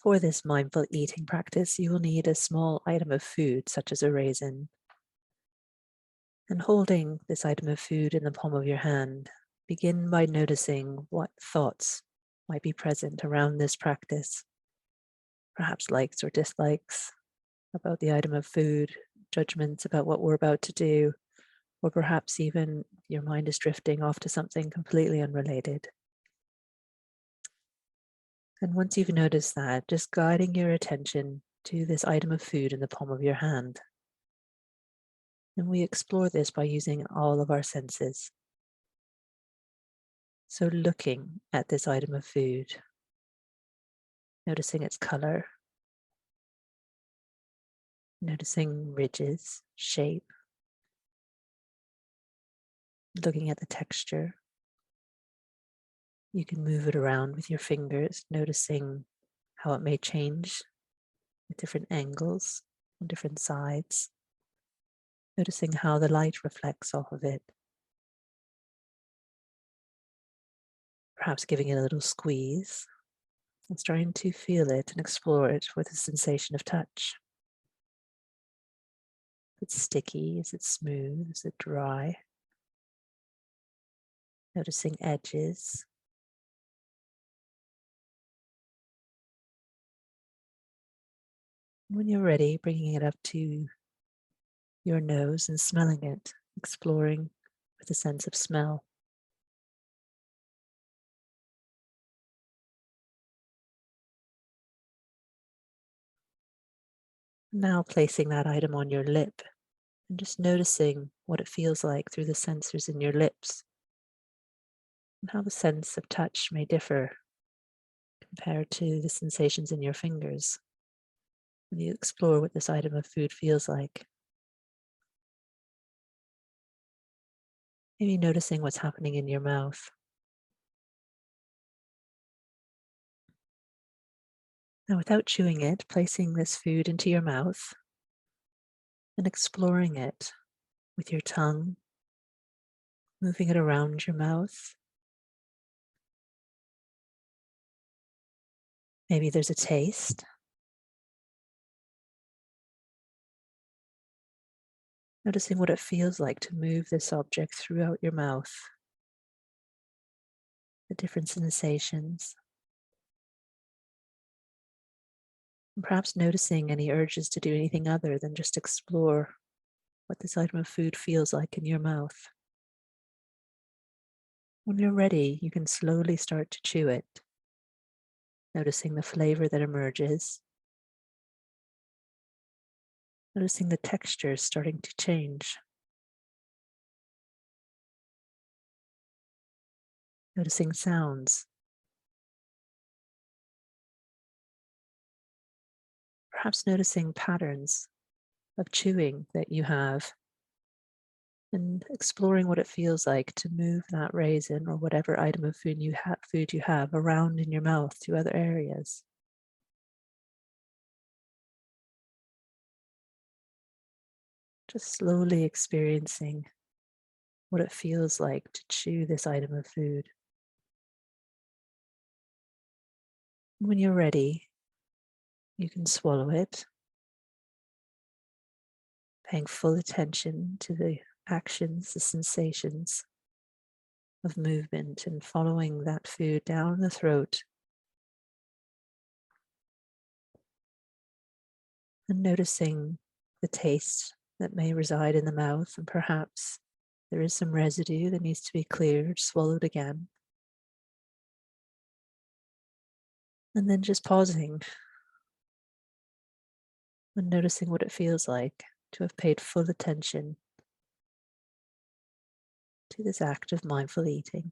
For this mindful eating practice, you will need a small item of food, such as a raisin. And holding this item of food in the palm of your hand, begin by noticing what thoughts might be present around this practice. Perhaps likes or dislikes about the item of food, judgments about what we're about to do, or perhaps even your mind is drifting off to something completely unrelated. And once you've noticed that, just guiding your attention to this item of food in the palm of your hand. And we explore this by using all of our senses. So looking at this item of food, noticing its color, noticing ridges, shape, looking at the texture. You can move it around with your fingers, noticing how it may change at different angles on different sides, noticing how the light reflects off of it. Perhaps giving it a little squeeze and starting to feel it and explore it with a sensation of touch. Is it sticky? Is it smooth? Is it dry? Noticing edges. When you're ready, bringing it up to your nose and smelling it, exploring with a sense of smell. Now placing that item on your lip and just noticing what it feels like through the sensors in your lips and how the sense of touch may differ compared to the sensations in your fingers when you explore what this item of food feels like. Maybe noticing what's happening in your mouth. Now, without chewing it, placing this food into your mouth and exploring it with your tongue, moving it around your mouth. Maybe there's a taste. Noticing what it feels like to move this object throughout your mouth, the different sensations. And perhaps noticing any urges to do anything other than just explore what this item of food feels like in your mouth. When you're ready, you can slowly start to chew it, noticing the flavor that emerges, noticing the texture starting to change, noticing sounds, perhaps noticing patterns of chewing that you have, and exploring what it feels like to move that raisin or whatever item of food you have around in your mouth to other areas. Just slowly experiencing what it feels like to chew this item of food. When you're ready, you can swallow it, paying full attention to the actions, the sensations of movement, and following that food down the throat. And noticing the taste that may reside in the mouth, and perhaps there is some residue that needs to be cleared, swallowed again. And then just pausing and noticing what it feels like to have paid full attention to this act of mindful eating.